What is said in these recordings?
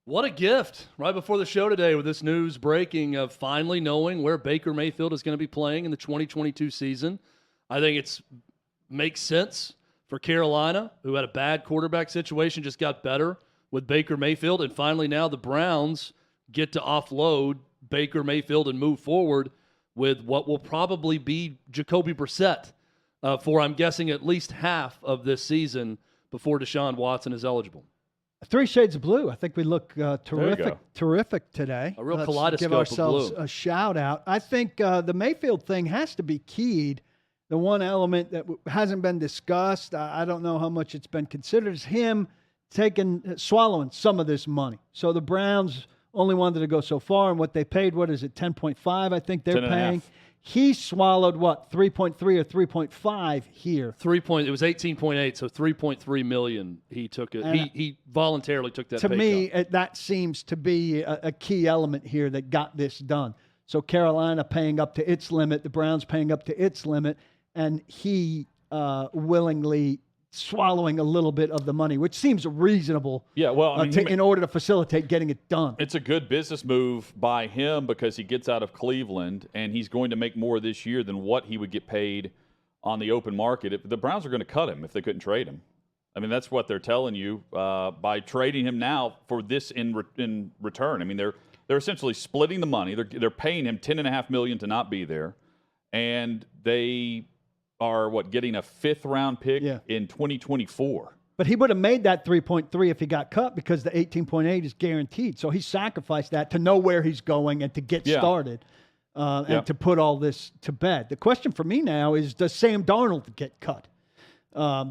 What a gift right before the show today with this news breaking of finally knowing where Baker Mayfield is going to be playing in the 2022 season. I think it makes sense for Carolina, who had a bad quarterback situation, just got better with Baker Mayfield. And finally now the Browns get to offload Baker Mayfield and move forward with what will probably be Jacoby Brissett for, I'm guessing, at least half of this season before Deshaun Watson is eligible. Three shades of blue. I think we look terrific today. A real Let's kaleidoscope give ourselves of blue. a shout out. I think the Mayfield thing has to be keyed. The one element that hasn't been discussed, I don't know how much it's been considered, is him swallowing some of this money. So the Browns only wanted to go so far, and what they paid, what is it, 10.5? I think they're paying. He swallowed what, 3.3 or 3.5 here. It was 18.8, so 3.3 million. He took it. He voluntarily took that. To pay me, cut. that seems to be a key element here that got this done. So Carolina paying up to its limit, the Browns paying up to its limit, and he willingly swallowing a little bit of the money, which seems reasonable. Yeah, well, I mean, in order to facilitate getting it done. It's a good business move by him because he gets out of Cleveland and he's going to make more this year than what he would get paid on the open market. The Browns are going to cut him if they couldn't trade him. I mean, that's what they're telling you by trading him now for this in return. I mean, they're essentially splitting the money. They're paying him $10.5 million to not be there, and they are getting a 5th-round pick in 2024. But he would have made that 3.3 if he got cut because the 18.8 is guaranteed. So he sacrificed that to know where he's going and to get started and to put all this to bed. The question for me now is, does Sam Darnold get cut?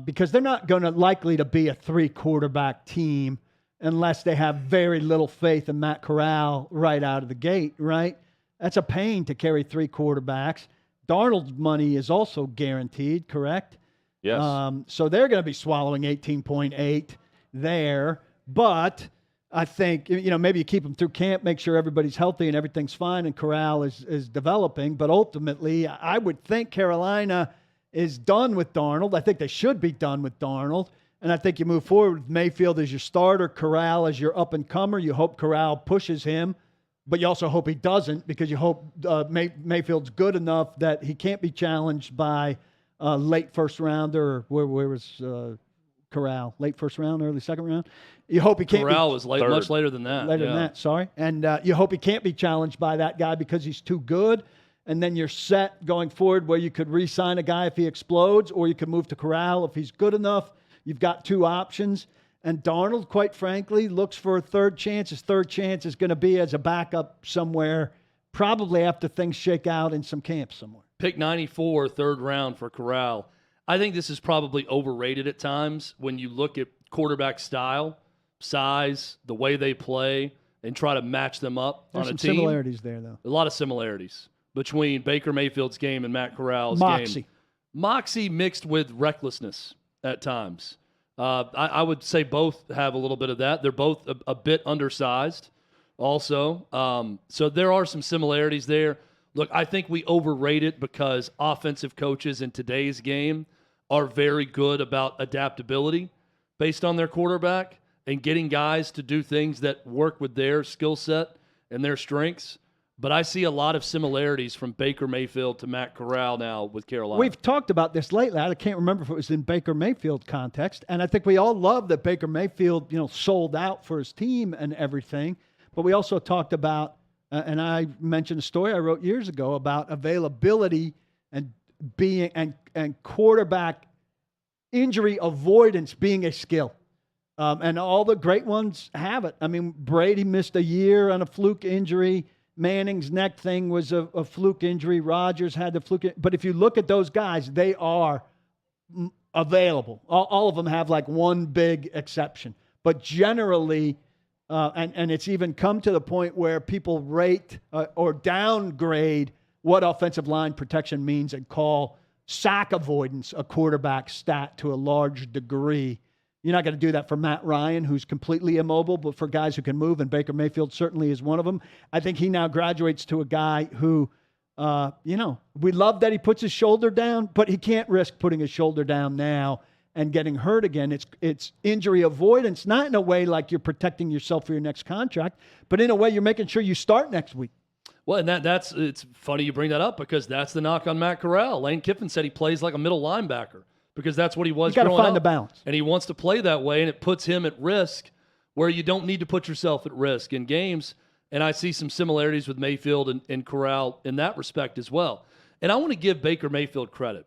Because they're not going to likely to be a 3-quarterback team unless they have very little faith in Matt Corral right out of the gate, right? That's a pain to carry 3 quarterbacks. Darnold's money is also guaranteed, correct? Yes. So they're going to be swallowing 18.8 there. But I think, maybe you keep them through camp, make sure everybody's healthy and everything's fine, and Corral is developing. But ultimately, I would think Carolina is done with Darnold. I think they should be done with Darnold. And I think you move forward with Mayfield as your starter, Corral as your up-and-comer. You hope Corral pushes him. But you also hope he doesn't, because you hope Mayfield's good enough that he can't be challenged by late first rounder. Where was Corral? Late first round, early second round? You hope he can't. Corral was much later than that. Later than that, sorry. And you hope he can't be challenged by that guy because he's too good. And then you're set going forward where you could re-sign a guy if he explodes, or you could move to Corral if he's good enough. You've got 2 options. And Darnold, quite frankly, looks for a third chance. His third chance is going to be as a backup somewhere, probably after things shake out in some camp somewhere. Pick 94, 3rd round for Corral. I think this is probably overrated at times when you look at quarterback style, size, the way they play, and try to match them up on a team. There's some similarities there, though. A lot of similarities between Baker Mayfield's game and Matt Corral's game. Moxie mixed with recklessness at times. I would say both have a little bit of that. They're both a bit undersized also. So there are some similarities there. Look, I think we overrate it because offensive coaches in today's game are very good about adaptability based on their quarterback and getting guys to do things that work with their skill set and their strengths. But I see a lot of similarities from Baker Mayfield to Matt Corral now with Carolina. We've talked about this lately. I can't remember if it was in Baker Mayfield context. And I think we all love that Baker Mayfield, sold out for his team and everything. But we also talked about, and I mentioned a story I wrote years ago about availability and being and quarterback injury avoidance being a skill. And all the great ones have it. I mean, Brady missed a year on a fluke injury. Manning's neck thing was a fluke injury. Rodgers had the fluke. But if you look at those guys, they are available. All of them have like one big exception. But generally, and it's even come to the point where people rate or downgrade what offensive line protection means and call sack avoidance a quarterback stat to a large degree. You're not going to do that for Matt Ryan, who's completely immobile, but for guys who can move, and Baker Mayfield certainly is one of them. I think he now graduates to a guy who, we love that he puts his shoulder down, but he can't risk putting his shoulder down now and getting hurt again. It's injury avoidance, not in a way like you're protecting yourself for your next contract, but in a way you're making sure you start next week. Well, and it's funny you bring that up because that's the knock on Matt Corral. Lane Kiffin said he plays like a middle linebacker because that's what he was. You got to find up. the balance, and he wants to play that way, and it puts him at risk where you don't need to put yourself at risk in games. And I see some similarities with Mayfield and Corral in that respect as well. And I want to give Baker Mayfield credit.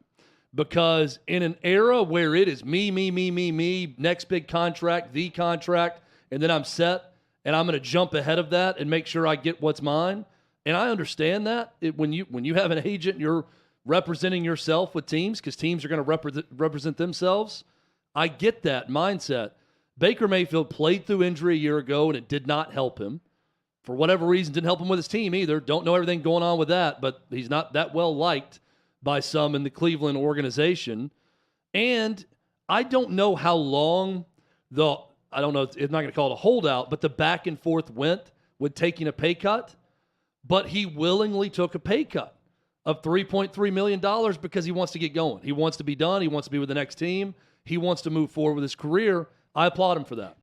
Because in an era where it is me, next big contract, the contract, and then I'm set, and I'm going to jump ahead of that and make sure I get what's mine. And I understand that when you have an agent, you're representing yourself with teams because teams are going to represent themselves. I get that mindset. Baker Mayfield played through injury a year ago, and it did not help him. For whatever reason, didn't help him with his team either. Don't know everything going on with that, but he's not that well liked by some in the Cleveland organization. And I don't know how long I don't know, it's not going to call it a holdout, but the back and forth went with taking a pay cut. But he willingly took a pay cut of $3.3 million because he wants to get going. He wants to be done. He wants to be with the next team. He wants to move forward with his career. I applaud him for that.